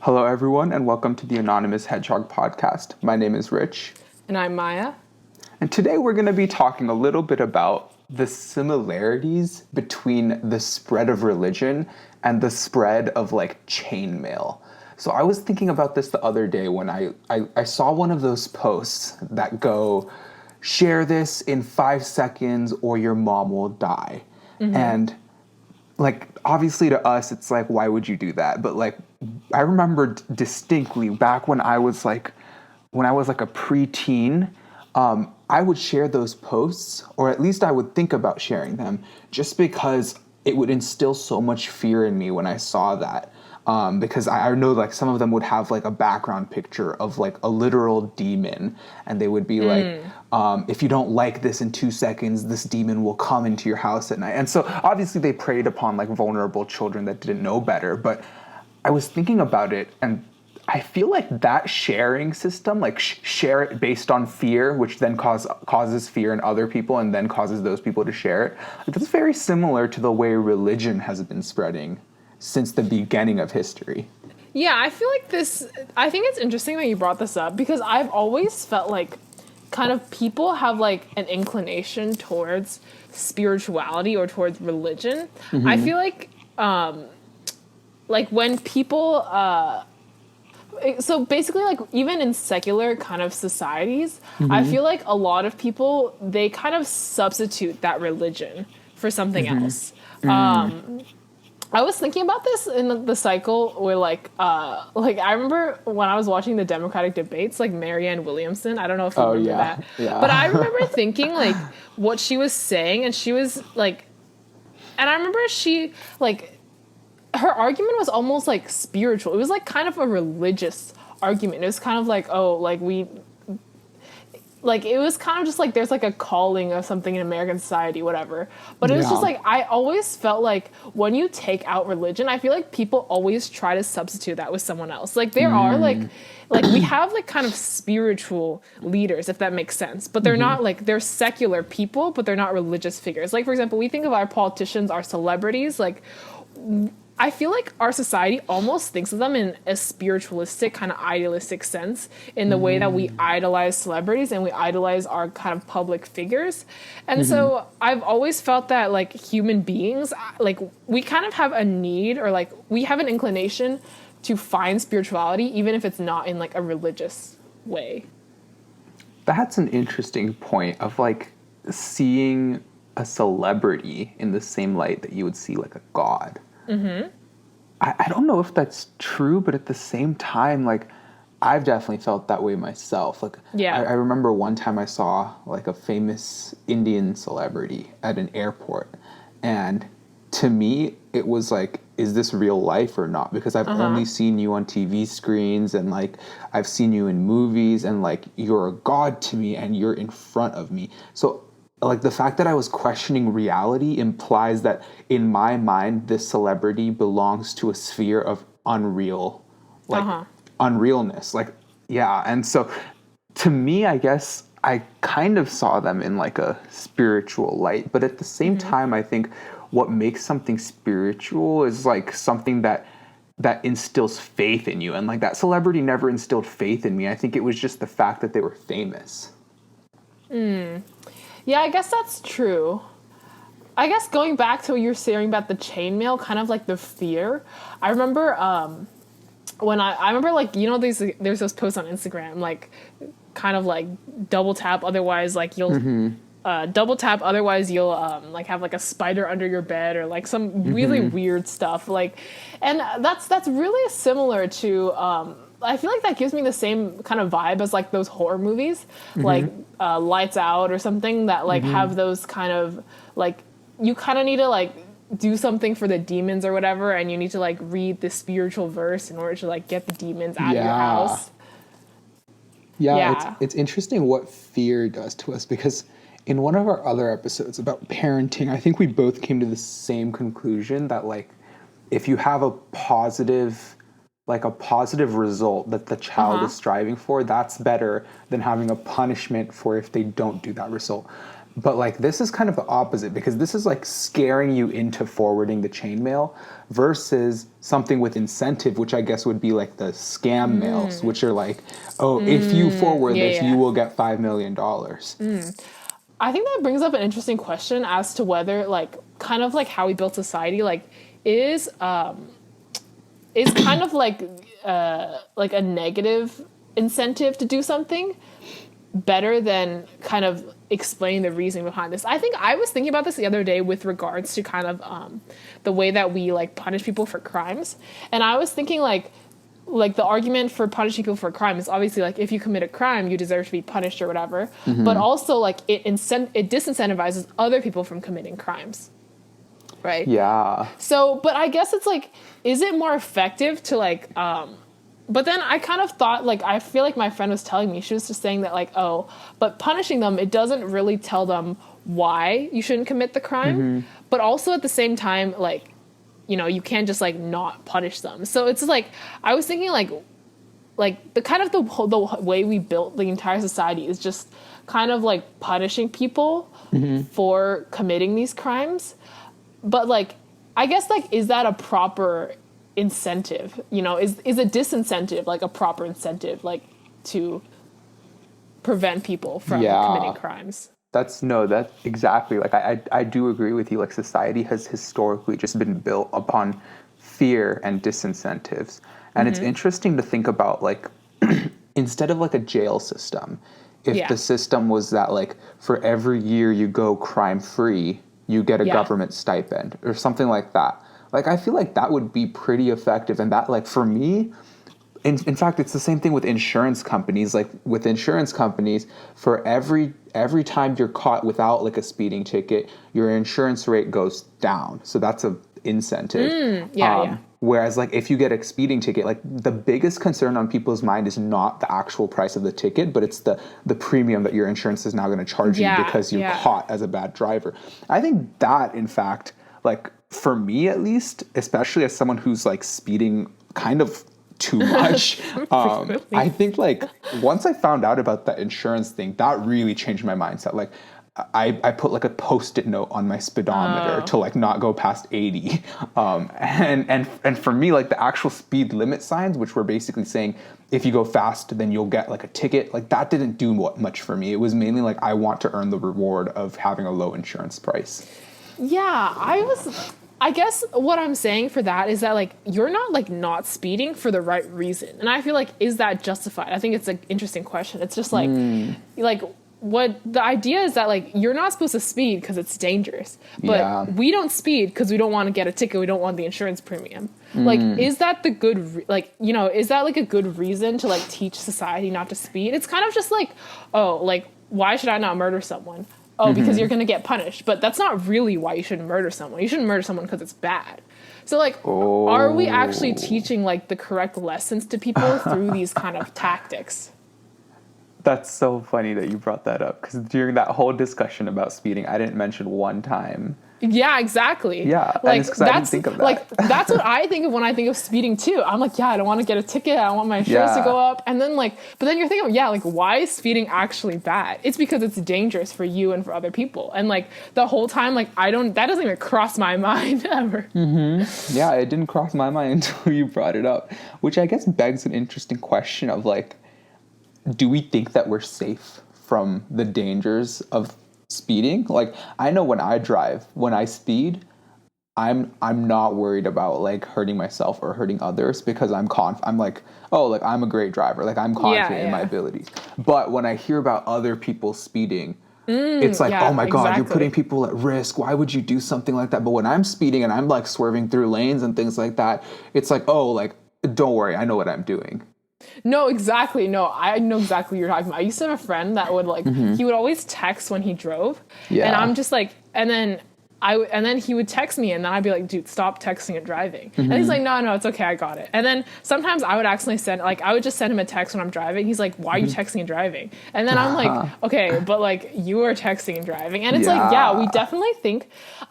Hello, everyone, and welcome to the Anonymous Hedgehog podcast. My name is Rich. And I'm Maya. And today we're going to be talking a little bit about the similarities between the spread of religion and the spread of chainmail. So I was thinking about this the other day when I saw one of those posts that go, share this in 5 seconds or your mom will die. Mm-hmm. And obviously to us, it's like, why would you do that? But I remember distinctly back when I was a preteen, I would share those posts, or at least I would think about sharing them, just because it would instill so much fear in me when I saw that. Because I know some of them would have a background picture of a literal demon, and they would be if you don't like this in 2 seconds, this demon will come into your house at night. And so obviously they preyed upon vulnerable children that didn't know better. But I was thinking about it, and I feel that sharing system, share it based on fear, which then causes fear in other people and then causes those people to share it. That's very similar to the way religion has been spreading since the beginning of history. Yeah, I feel I think it's interesting that you brought this up, because I've always felt kind of people have an inclination towards spirituality or towards religion. Mm-hmm. I feel when people, so basically even in secular kind of societies, mm-hmm. I feel a lot of people, they kind of substitute that religion for something mm-hmm. else. Mm-hmm. I was thinking about this in the cycle where, I remember when I was watching the Democratic debates, Marianne Williamson. I don't know if you remember that. Yeah. But I remember thinking, what she was saying, and she was, and I remember she, her argument was almost, spiritual. It was, kind of a religious argument. It was kind of it was kind of just there's a calling of something in American society, whatever. But it was just I always felt when you take out religion, I feel people always try to substitute that with someone else. There are we have kind of spiritual leaders, if that makes sense. But they're mm-hmm. not they're secular people, but they're not religious figures. For example, we think of our politicians, our celebrities, I feel our society almost thinks of them in a spiritualistic, kind of idealistic sense, in the way that we idolize celebrities and we idolize our kind of public figures. And mm-hmm. so I've always felt that human beings, we kind of have a need, or we have an inclination to find spirituality, even if it's not in a religious way. That's an interesting point of seeing a celebrity in the same light that you would see a god. Mm-hmm. I don't know if that's true, but at the same time, I've definitely felt that way myself. I remember one time I saw a famous Indian celebrity at an airport, and to me it was is this real life or not? Because I've uh-huh. only seen you on TV screens, and I've seen you in movies, and you're a god to me and you're in front of me. So the fact that I was questioning reality implies that in my mind, this celebrity belongs to a sphere of unreal, uh-huh. unrealness. And so to me, I guess I kind of saw them in a spiritual light. But at the same mm-hmm. time, I think what makes something spiritual is something that instills faith in you. And that celebrity never instilled faith in me. I think it was just the fact that they were famous. Yeah, I guess that's true. I guess going back to what you were saying about the chainmail, kind of the fear. I remember when I remember there's those posts on Instagram, kind of double tap, otherwise you'll mm-hmm. Double tap, otherwise you'll have a spider under your bed, or some really mm-hmm. weird stuff. And that's really similar to I feel that gives me the same kind of vibe as those horror movies, mm-hmm. Lights Out or something that mm-hmm. have those kind of you kind of need to do something for the demons or whatever, and you need to read the spiritual verse in order to get the demons out of your house. Yeah. It's interesting what fear does to us, because in one of our other episodes about parenting, I think we both came to the same conclusion that if you have a positive result that the child uh-huh. is striving for, that's better than having a punishment for if they don't do that result. But like this is kind of the opposite because this is like scaring you into forwarding the chainmail versus something with incentive, which I guess would be like the scam mails, which are like, oh, if you forward Yeah, this, yeah. you will get $5 million. I think that brings up an interesting question as to whether, like, kind of like how we built society, like, is kind of like a negative incentive to do something better than kind of explaining the reason behind this. I think I was thinking about this the other day with regards to kind of the way that we like punish people for crimes, and I was thinking like the argument for punishing people for a crime is obviously like if you commit a crime you deserve to be punished or whatever, but also like it disincentivizes other people from committing crimes, right? Yeah. So, but I guess it's like, is it more effective to like but then I kind of thought, like, I feel like my friend was telling me, she was just saying that, like, oh, but punishing them, it doesn't really tell them why you shouldn't commit the crime. But also at the same time, like, you know, you can't just, like, not punish them. So it's like, I was thinking, like the kind of the way we built the entire society is just kind of, like, punishing people for committing these crimes. But, like, I guess, like, is that a proper incentive? You know, is a disincentive like a proper incentive, like, to prevent people from committing crimes? That's exactly, like I do agree with you. Like society has historically just been built upon fear and disincentives. And it's interesting to think about, like, instead of like a jail system, if the system was that like for every year you go crime free, you get a government stipend or something like that. Like, I feel like that would be pretty effective. And that, like, for me, in fact, it's the same thing with insurance companies. Like, with insurance companies, for every time you're caught without, like, a speeding ticket, your insurance rate goes down. So that's a incentive. Whereas, like, if you get a speeding ticket, like, the biggest concern on people's mind is not the actual price of the ticket, but it's the premium that your insurance is now going to charge you because you're caught as a bad driver. I think that, in fact, like, for me at least, especially as someone who's like speeding kind of too much, I think like once I found out about that insurance thing, that really changed my mindset. Like I put like a post-it note on my speedometer to like not go past 80. And for me, like the actual speed limit signs, which were basically saying if you go fast, then you'll get like a ticket, like that didn't do much for me. It was mainly like I want to earn the reward of having a low insurance price. Yeah, I guess what I'm saying for that is that, like, you're not, like, not speeding for the right reason. And I feel like, is that justified? I think it's an interesting question. It's just, like, what the idea is that, like, you're not supposed to speed because it's dangerous. But we don't speed because we don't want to get a ticket. We don't want the insurance premium. Like, is that the good, like, you know, is that, like, a good reason to, like, teach society not to speed? It's kind of just like, oh, like, why should I not murder someone? Oh, because you're going to get punished. But that's not really why you shouldn't murder someone. You shouldn't murder someone because it's bad. So, like, are we actually teaching, like, the correct lessons to people through these kind of tactics? That's so funny that you brought that up, because during that whole discussion about speeding, I didn't mention one time. Yeah, exactly. Yeah, like, and it's because I didn't think of that. Like, that's what I think of when I think of speeding, too. I'm like, yeah, I don't want to get a ticket. I don't want my insurance to go up. And then, like, but then you're thinking, yeah, like, why is speeding actually bad? It's because it's dangerous for you and for other people. And, like, the whole time, like, that doesn't even cross my mind ever. Yeah, it didn't cross my mind until you brought it up, which I guess begs an interesting question of, like, do we think that we're safe from the dangers of speeding? Like, I know when I speed, I'm not worried about like hurting myself or hurting others because I'm like, oh, like I'm a great driver. Like I'm confident in my abilities. But when I hear about other people speeding, it's like, oh my God, you're putting people at risk. Why would you do something like that? But when I'm speeding and I'm like swerving through lanes and things like that, it's like, oh, like, don't worry, I know what I'm doing. No, exactly. No, I know exactly what you're talking about. I used to have a friend that would like, he would always text when he drove. Yeah. And I'm just like, and then he would text me and then I'd be like, dude, stop texting and driving. And he's like, no, it's okay. I got it. And then sometimes I would accidentally I would just send him a text when I'm driving. He's like, why are you texting and driving? And then I'm like, okay, but like you are texting and driving. And it's like, yeah, we definitely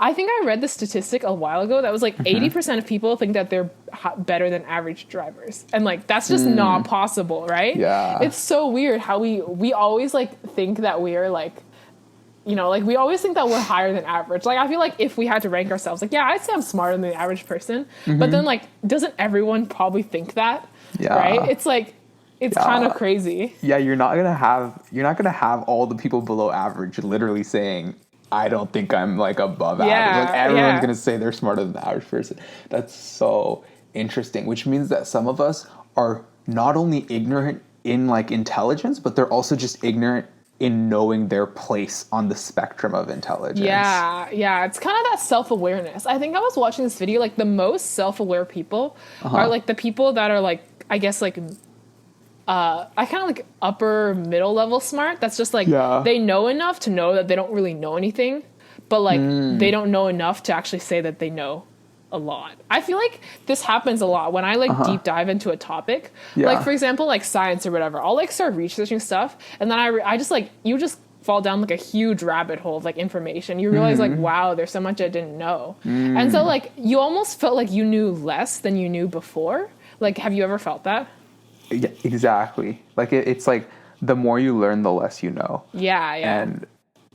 I think I read the statistic a while ago that was like 80% of people think that they're better than average drivers. And like, that's just not possible, right? Yeah. It's so weird how we always like think that we are like, you know, like we always think that we're higher than average. Like I feel like if we had to rank ourselves, like, yeah, I'd say I'm smarter than the average person. But then like, doesn't everyone probably think that? Yeah. Right? It's like, it's kind of crazy. Yeah, you're not gonna have all the people below average literally saying, I don't think I'm like above average. Like everyone's gonna say they're smarter than the average person. That's so interesting, which means that some of us are not only ignorant in like intelligence, but they're also just ignorant in knowing their place on the spectrum of intelligence. Yeah, it's kind of that self-awareness. I think I was watching this video, like the most self-aware people are like the people that are like, I guess like I kind of like upper middle level smart. That's just like they know enough to know that they don't really know anything, but like they don't know enough to actually say that they know a lot. I feel like this happens a lot when I like deep dive into a topic. Like for example, like science or whatever. I'll like start researching stuff, and then I just like you just fall down like a huge rabbit hole of like information. You realize like, wow, there's so much I didn't know, and so like you almost felt like you knew less than you knew before. Like, have you ever felt that? Yeah, exactly. Like it's like the more you learn, the less you know. Yeah. And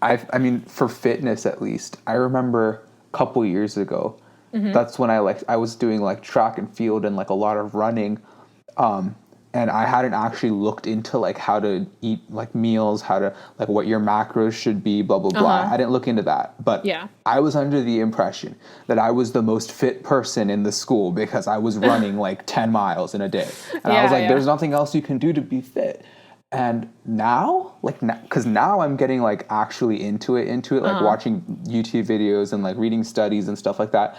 I mean, for fitness at least, I remember a couple years ago, that's when I was doing like track and field and like a lot of running. And I hadn't actually looked into like how to eat like meals, how to like what your macros should be, blah, blah, blah. I didn't look into that. But I was under the impression that I was the most fit person in the school because I was running like 10 miles in a day. And I was like, there's nothing else you can do to be fit. And now, because now I'm getting like actually into it, like watching YouTube videos and like reading studies and stuff like that.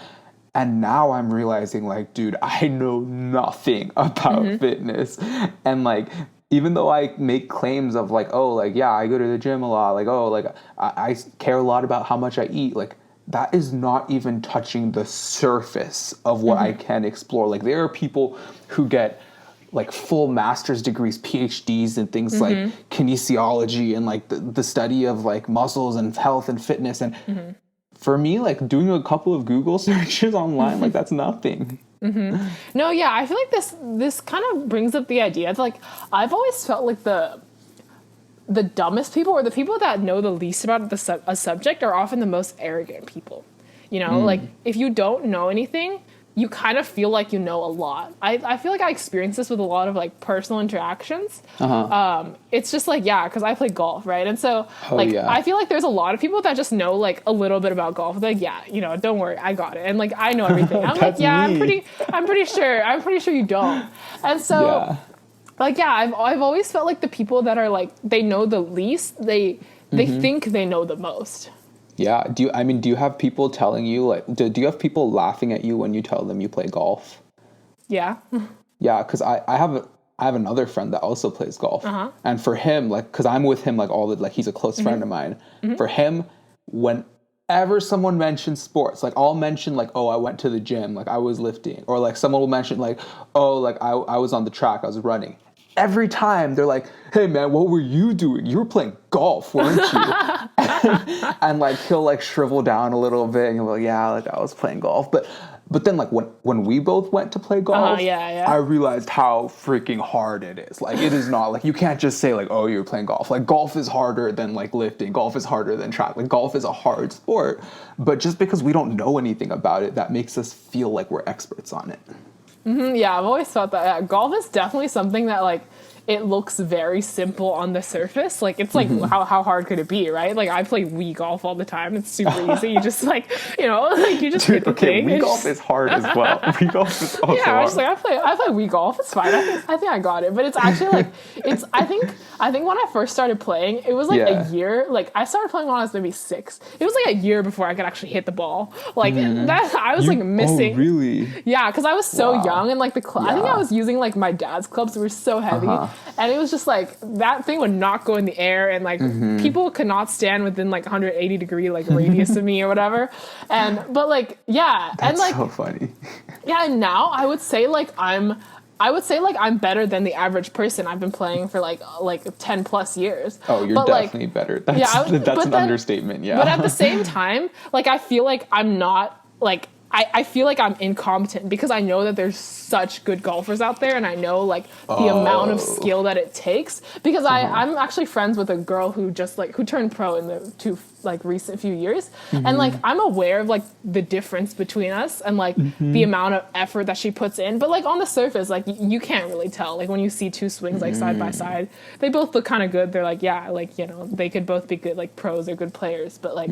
And now I'm realizing, like, dude, I know nothing about fitness. And, like, even though I make claims of, like, oh, like, yeah, I go to the gym a lot. Like, oh, like, I care a lot about how much I eat. Like, that is not even touching the surface of what I can explore. Like, there are people who get, like, full master's degrees, PhDs, and things like kinesiology and, like, the study of, like, muscles and health and fitness. And for me, like doing a couple of Google searches online, like that's nothing. No, yeah, I feel like this kind of brings up the idea. It's like I've always felt like the dumbest people or the people that know the least about a subject are often the most arrogant people. You know, like if you don't know anything, you kind of feel like you know a lot. I feel like I experience this with a lot of like personal interactions. It's just like, because I play golf, right? And so I feel like there's a lot of people that just know like a little bit about golf. They're like, you know, don't worry, I got it. And like, I know everything. I'm like, I'm pretty sure you don't. And so like, I've always felt like the people that are like, they know the least, they think they know the most. Yeah. Do you have people telling you, like, do you have people laughing at you when you tell them you play golf? Yeah. Yeah, because I have another friend that also plays golf. And for him, like, because I'm with him, like, like, he's a close friend of mine. For him, whenever someone mentions sports, like, I'll mention, like, oh, I went to the gym, like, I was lifting. Or, like, someone will mention, like, oh, like, I was on the track, I was running. Every time they're like, hey man, what were you doing? You were playing golf, weren't you? and like he'll like shrivel down a little bit and he'll be like, yeah, like I was playing golf. But then like when we both went to play golf, I realized how freaking hard it is. Like it is not like you can't just say like, oh, you're playing golf. Like golf is harder than like lifting. Golf is harder than track. Like golf is a hard sport. But just because we don't know anything about it, that makes us feel like we're experts on it. Yeah, I've always thought that. Yeah, golf is definitely something that like it looks very simple on the surface. Like it's like how hard could it be, right? Like I play Wii golf all the time. It's super easy. You just like like you just hit the thing. Wii golf is hard as well. Wii golf is also hard. I was like I play Wii golf. It's fine. I think I got it. But it's actually like I think when I first started playing, it was like a year. Like I started playing when I was maybe 6. It was like a year before I could actually hit the ball. Like that I was like missing. Oh really? Yeah, because I was so young and like I think I was using like my dad's clubs. They were so heavy. And it was just like that thing would not go in the air and like people could not stand within like 180 degree like radius of me or whatever. But like That's and like so funny. And now I would say like I'm better than the average person. I've been playing for like 10 plus years. Oh, you're definitely better. That's an understatement. Yeah. But at the same time, like I feel like I'm not like I feel like I'm incompetent because I know that there's such good golfers out there, and I know like the amount of skill that it takes. Because I'm actually friends with a girl who just like who turned pro in the recent few years, and like I'm aware of like the difference between us and like the amount of effort that she puts in. But like on the surface, like you can't really tell. Like when you see two swings like side by side, they both look kind of good. They're like, yeah, like you know they could both be good like pros. They're good players, but like.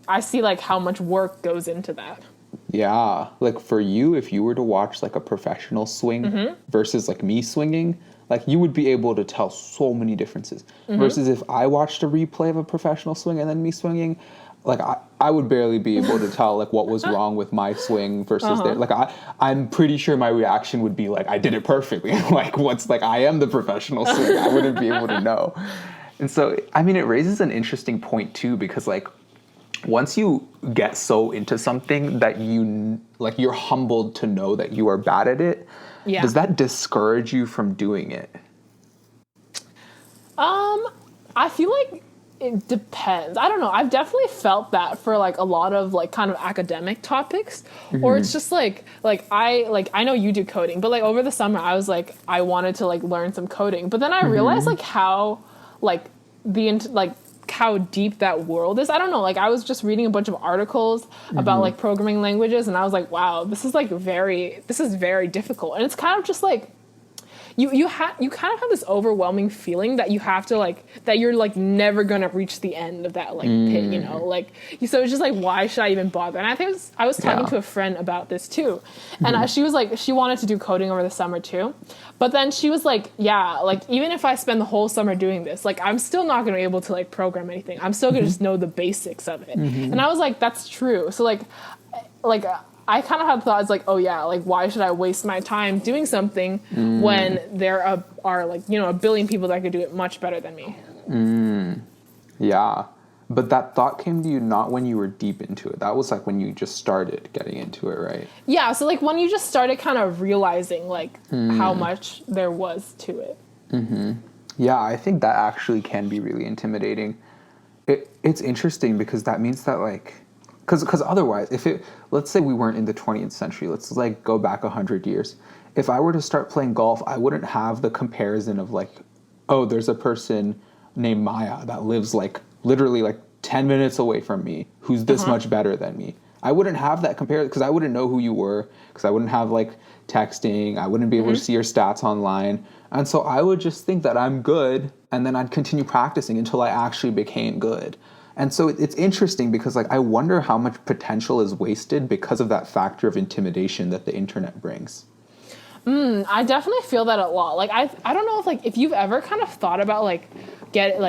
I see like how much work goes into that. Yeah, like for you, if you were to watch like a professional swing versus like me swinging, like you would be able to tell so many differences. Versus if I watched a replay of a professional swing and then me swinging, like I would barely be able to tell like what was wrong with my swing versus their. Like I'm pretty sure my reaction would be like I did it perfectly. Like what's like I am the professional swing. I wouldn't be able to know. And so I mean, it raises an interesting point too because like. Once you get so into something that you like you're humbled to know that you are bad at it, does that discourage you from doing it? I feel like it depends. I don't know. I've definitely felt that for like a lot of like kind of academic topics or it's just like I know you do coding, but like over the summer I was like I wanted to like learn some coding, but then I realized like how like how deep that world is. I don't know, like I was just reading a bunch of articles about like programming languages and I was like, wow, this is very difficult. And it's kind of just like you kind of have this overwhelming feeling that you have to like that you're like never gonna reach the end of that like pit, you know, like so it's just like why should I even bother? And I think I was talking to a friend about this too, and she was like she wanted to do coding over the summer too, but then she was like, yeah, like even if I spend the whole summer doing this, like I'm still not gonna be able to like program anything. I'm still gonna just know the basics of it. And I was like, that's true. So like I kind of had thoughts like, oh yeah, like why should I waste my time doing something when there are like, you know, a billion people that could do it much better than me. Yeah. But that thought came to you not when you were deep into it. That was like when you just started getting into it, right? Yeah. So like when you just started kind of realizing like how much there was to it. Yeah, I think that actually can be really intimidating. It's interesting because that means that like, because otherwise, let's say we weren't in the 20th century, let's like go back 100 years. If I were to start playing golf, I wouldn't have the comparison of like, oh, there's a person named Maya that lives like literally like 10 minutes away from me who's this much better than me. I wouldn't have that comparison because I wouldn't know who you were, because I wouldn't have like texting, I wouldn't be able to see your stats online. And so I would just think that I'm good and then I'd continue practicing until I actually became good. And so it's interesting because like I wonder how much potential is wasted because of that factor of intimidation that the internet brings. I definitely feel that a lot. Like I don't know if you've ever kind of thought about like getting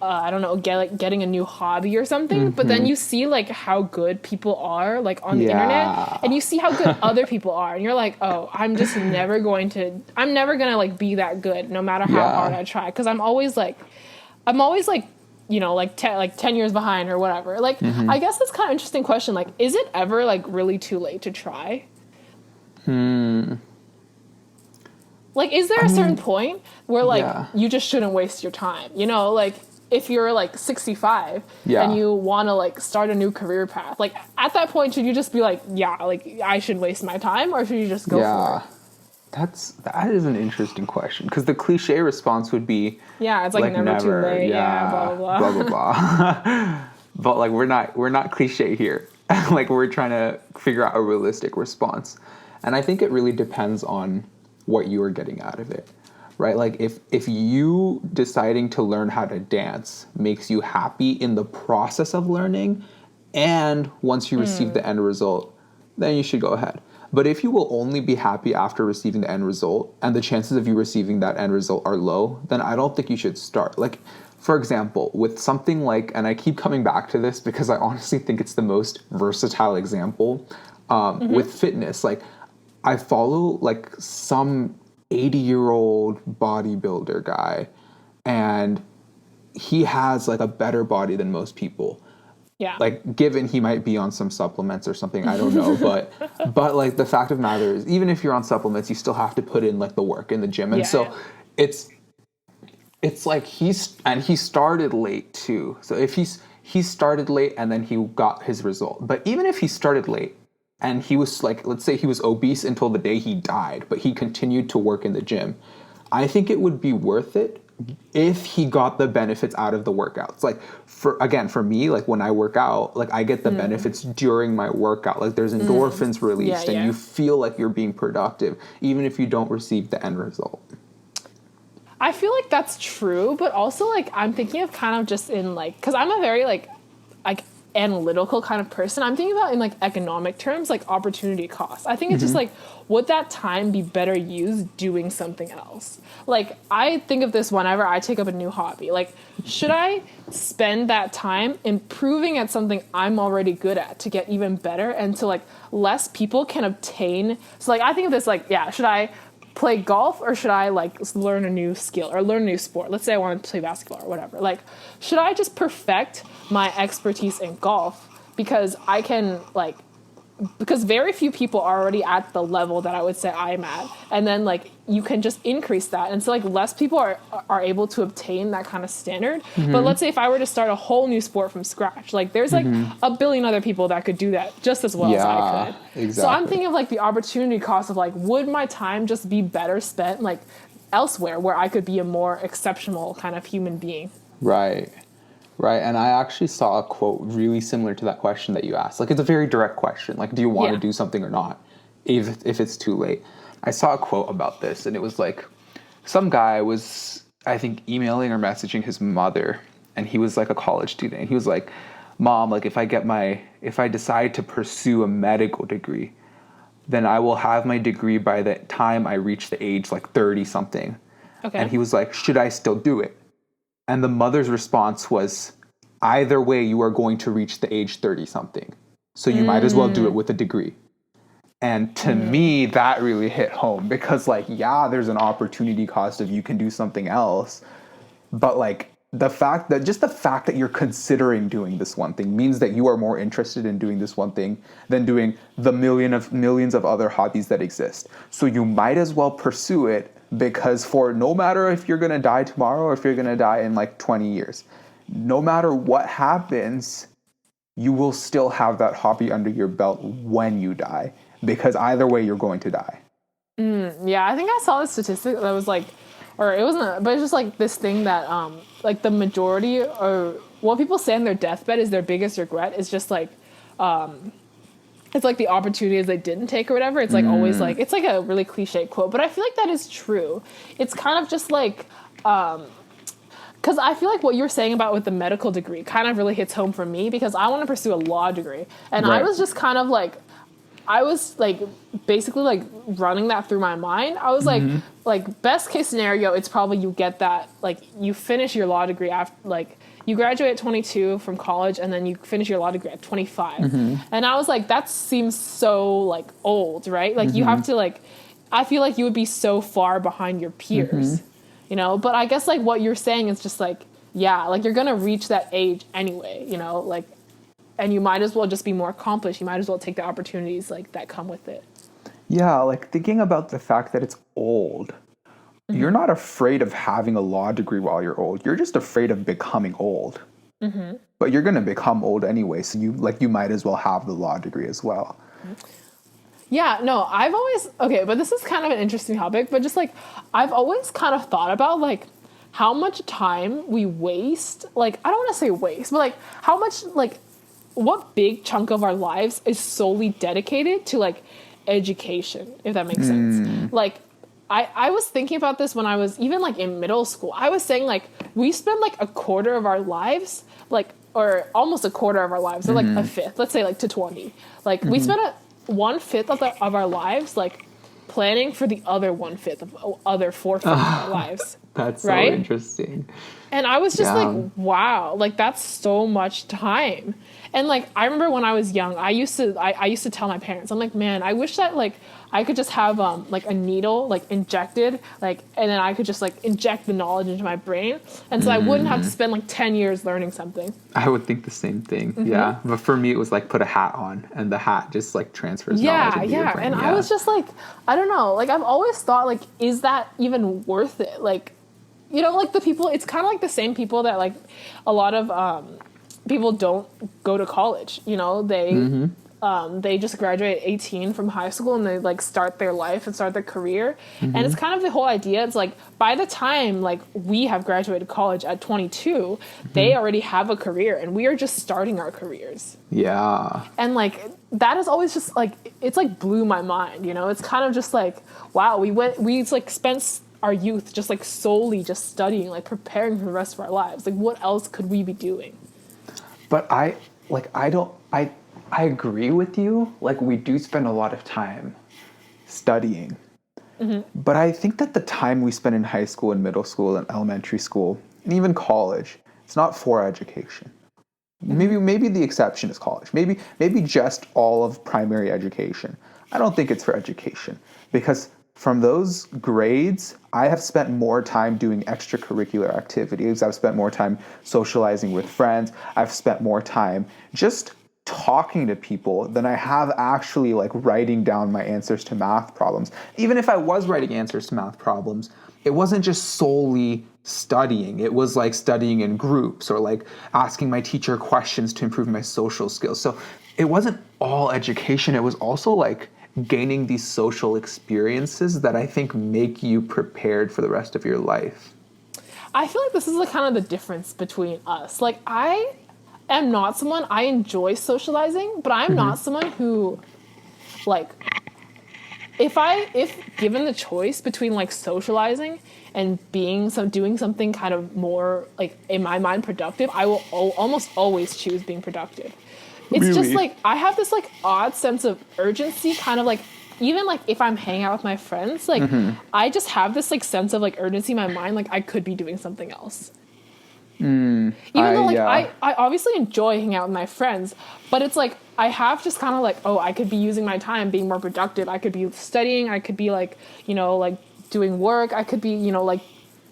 a new hobby or something, but then you see like how good people are like on the internet and you see how good other people are and you're like, oh, I'm never gonna like be that good no matter how hard I try, because I'm always like you know, like 10 years behind or whatever. Like, I guess that's kind of interesting question. Like, is it ever like really too late to try? Like, is there a certain point where like you just shouldn't waste your time? You know, like if you're like 65 and you want to like start a new career path, like at that point, should you just be like, yeah, like I should waste my time, or should you just go for it? That is an interesting question, because the cliche response would be, yeah, it's like never too late, blah blah blah, blah blah blah. But like we're not cliche here. Like we're trying to figure out a realistic response, and I think it really depends on what you are getting out of it, right? Like if you deciding to learn how to dance makes you happy in the process of learning, and once you receive the end result, then you should go ahead. But if you will only be happy after receiving the end result, and the chances of you receiving that end result are low, then I don't think you should start. Like, for example, with something like, and I keep coming back to this because I honestly think it's the most versatile example, with fitness. Like, I follow like some 80-year-old bodybuilder guy, and he has like a better body than most people. Yeah. Like, given he might be on some supplements or something, I don't know. But like the fact of the matter is, even if you're on supplements, you still have to put in like the work in the gym. And it's like he started late too. So if he started late and then he got his result. But even if he started late and he was like, let's say he was obese until the day he died, but he continued to work in the gym, I think it would be worth it if he got the benefits out of the workouts. Like for me, like when I work out, like I get the benefits during my workout. Like there's endorphins released and you feel like you're being productive, even if you don't receive the end result. I feel like that's true, but also like I'm thinking of kind of just in like, because I'm a very like analytical kind of person. I'm thinking about in like economic terms, like opportunity cost. I think it's just like, would that time be better used doing something else? Like I think of this whenever I take up a new hobby. Like, should I spend that time improving at something I'm already good at to get even better and to like less people can obtain? So like I think of this like, yeah, should I play golf or should I like learn a new skill or learn a new sport? Let's say I want to play basketball or whatever. Like, should I just perfect my expertise in golf because I can like, because very few people are already at the level that I would say I'm at. And then like you can just increase that. And so like less people are able to obtain that kind of standard. But let's say if I were to start a whole new sport from scratch, like there's like a billion other people that could do that just as well as I could. Exactly. So I'm thinking of like the opportunity cost of like, would my time just be better spent like elsewhere where I could be a more exceptional kind of human being? Right. Right. And I actually saw a quote really similar to that question that you asked. Like, it's a very direct question. Like, do you want to do something or not, if it's too late? I saw a quote about this, and it was like, some guy was, I think, emailing or messaging his mother, and he was like a college student. And he was like, Mom, like, if I decide to pursue a medical degree, then I will have my degree by the time I reach the age like 30 something. Okay. And he was like, should I still do it? And the mother's response was, either way, you are going to reach the age 30 something. So you might as well do it with a degree. And to me, that really hit home because like, yeah, there's an opportunity cost if you can do something else. But like the fact that you're considering doing this one thing means that you are more interested in doing this one thing than doing the millions of other hobbies that exist. So you might as well pursue it, because for no matter if you're going to die tomorrow or if you're going to die in like 20 years, no matter what happens, you will still have that hobby under your belt when you die, because either way you're going to die. Yeah, I think I saw this statistic that was like, or it wasn't, but it's just like this thing that like the majority or what people say on their deathbed is their biggest regret is just like it's like the opportunities they didn't take or whatever. It's like always like, it's like a really cliche quote, but I feel like that is true. It's kind of just like, because I feel like what you were saying about with the medical degree kind of really hits home for me, because I want to pursue a law degree. And I was just kind of like, I was like basically like running that through my mind. I was like best case scenario, it's probably you get that, like you finish your law degree after like, you graduate at 22 from college and then you finish your law degree at 25. And I was like, that seems so like old, right? Like you have to like, I feel like you would be so far behind your peers, you know? But I guess like what you're saying is just like, yeah, like you're going to reach that age anyway, you know, like, and you might as well just be more accomplished. You might as well take the opportunities like that come with it. Yeah. Like thinking about the fact that it's old, you're not afraid of having a law degree while you're old. You're just afraid of becoming old. But you're going to become old anyway. So you might as well have the law degree as well. Yeah, no, I've always, okay, but this is kind of an interesting topic, but just like, I've always kind of thought about like how much time we waste. Like, I don't want to say waste, but like how much, like what big chunk of our lives is solely dedicated to like education, if that makes sense. Like, I was thinking about this when I was even like in middle school. I was saying like we spend like a quarter of our lives, like, or almost a quarter of our lives, or like a fifth, let's say like to 20. Like we spend 1/5 of our lives like planning for the other 1/5 of other 4/5 of our lives. That's so interesting. And I was just like, wow, like that's so much time. And like I remember when I was young, I used to tell my parents, I'm like, man, I wish that like I could just have like a needle like injected, like, and then I could just like inject the knowledge into my brain, and so I wouldn't have to spend like 10 years learning something. I would think the same thing. Yeah, but for me it was like put a hat on, and the hat just like transfers knowledge into your brain. And I was just like, I don't know, like I've always thought like, is that even worth it? Like, you know, like the people, it's kind of like the same people that like a lot of people don't go to college, you know, they they just graduate at 18 from high school and they like start their life and start their career. And it's kind of the whole idea. It's like by the time like we have graduated college at 22, they already have a career and we are just starting our careers. Yeah. And like that is always just like it's like blew my mind, you know? It's kind of just like, wow, we like spent our youth just like solely just studying, like preparing for the rest of our lives. Like what else could we be doing? But I agree with you. Like, we do spend a lot of time studying. But I think that the time we spend in high school and middle school and elementary school and even college, it's not for education. Maybe the exception is college. Maybe just all of primary education. I don't think it's for education because from those grades, I have spent more time doing extracurricular activities. I've spent more time socializing with friends. I've spent more time just talking to people than I have actually like writing down my answers to math problems. Even if I was writing answers to math problems, it wasn't just solely studying. It was like studying in groups or like asking my teacher questions to improve my social skills. So it wasn't all education. It was also like gaining these social experiences that I think make you prepared for the rest of your life. I feel like this is the kind of the difference between us. Like I am not someone, I enjoy socializing, but I'm not someone who like if given the choice between like socializing and doing something kind of more like in my mind productive, I will almost always choose being productive. It's Really? just like I have this like odd sense of urgency, kind of like even like if I'm hanging out with my friends, like I just have this like sense of like urgency in my mind, like I could be doing something else. Even though like I obviously enjoy hanging out with my friends, but it's like I have just kind of like, oh, I could be using my time being more productive. I could be studying, I could be like, you know, like doing work, I could be, you know, like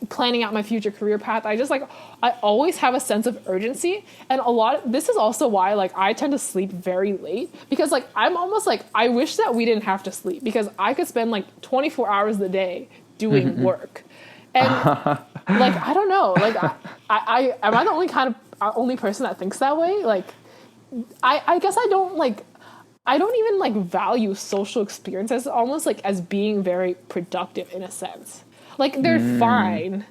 planning out my future career path. I always have a sense of urgency, and this is also why like I tend to sleep very late, because like I'm almost like I wish that we didn't have to sleep because I could spend like 24 hours a day doing work. And like I don't know, like I am I the only person that thinks that way? Like I guess I don't even like value social experiences almost like as being very productive in a sense. Like they're fine,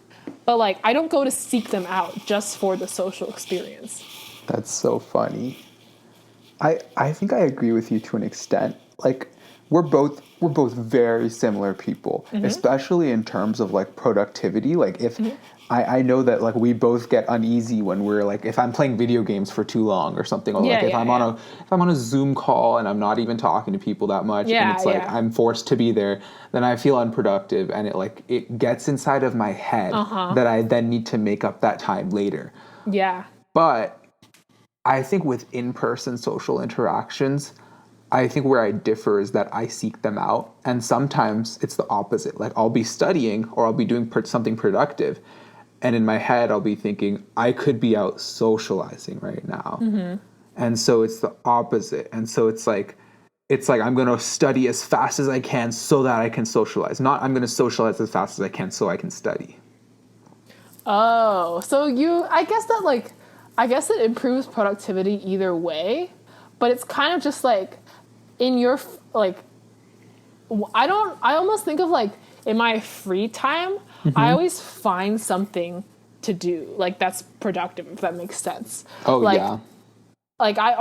but like I don't go to seek them out just for the social experience. That's so funny. I think I agree with you to an extent. Like we're both very similar people, especially in terms of like productivity. Like if I know that like we both get uneasy when we're like if I'm playing video games for too long or something, or like if I'm on a Zoom call and I'm not even talking to people that much and it's like I'm forced to be there, then I feel unproductive and it gets inside of my head that I then need to make up that time later. Yeah. But I think with in-person social interactions, I think where I differ is that I seek them out. And sometimes it's the opposite. Like I'll be studying or I'll be doing something productive. And in my head, I'll be thinking, I could be out socializing right now. And so it's the opposite. And so it's like I'm going to study as fast as I can so that I can socialize. Not I'm going to socialize as fast as I can so I can study. Oh, so I guess it improves productivity either way, but it's kind of just like in your, like, I almost think of like in my free time, I always find something to do, like that's productive, if that makes sense. Oh, like, yeah. Like I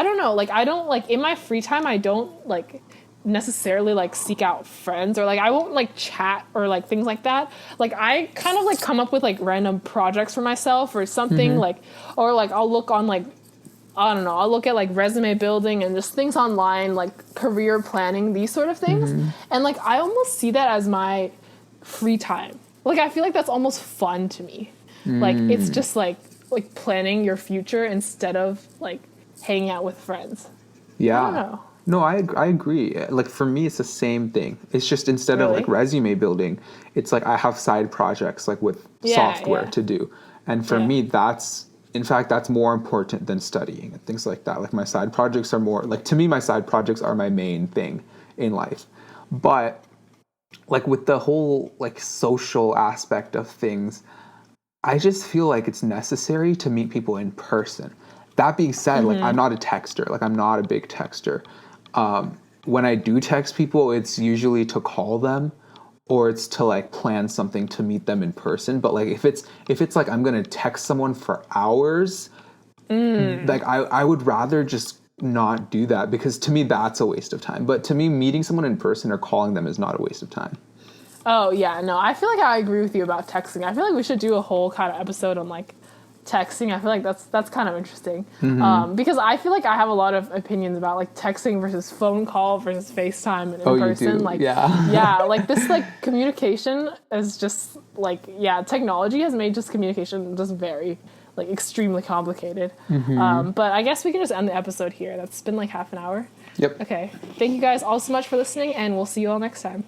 don't know, like I don't like in my free time, I don't like necessarily like seek out friends or like I won't like chat or like things like that. Like I kind of like come up with like random projects for myself or something like, or like I'll look on like, I don't know, I'll look at like resume building and just things online, like career planning, these sort of things. And like I almost see that as my free time. Like I feel like that's almost fun to me. Like it's just like planning your future instead of like hanging out with friends. Yeah. I don't know. No, I agree. Like for me, it's the same thing. It's just instead of like resume building, it's like I have side projects like with software to do. And for me, that's more important than studying and things like that. Like my side projects are more like, to me, my side projects are my main thing in life. But like with the whole like social aspect of things, I just feel like it's necessary to meet people in person. That being said, like I'm not a texter. Like I'm not a big texter. When I do text people, it's usually to call them or it's to like plan something to meet them in person. But like if it's like I'm gonna text someone for hours, like I would rather just not do that because to me that's a waste of time. But to me, meeting someone in person or calling them is not a waste of time. Oh yeah, no, I feel like I agree with you about texting. I feel like we should do a whole kind of episode on like texting. I feel like that's kind of interesting because I feel like I have a lot of opinions about like texting versus phone call versus FaceTime and in person. You do? Like Yeah. like this like communication is just like technology has made just communication just very like extremely complicated. But I guess we can just end the episode here. That's been like half an hour. Yep. Okay. Thank you guys all so much for listening, and we'll see you all next time.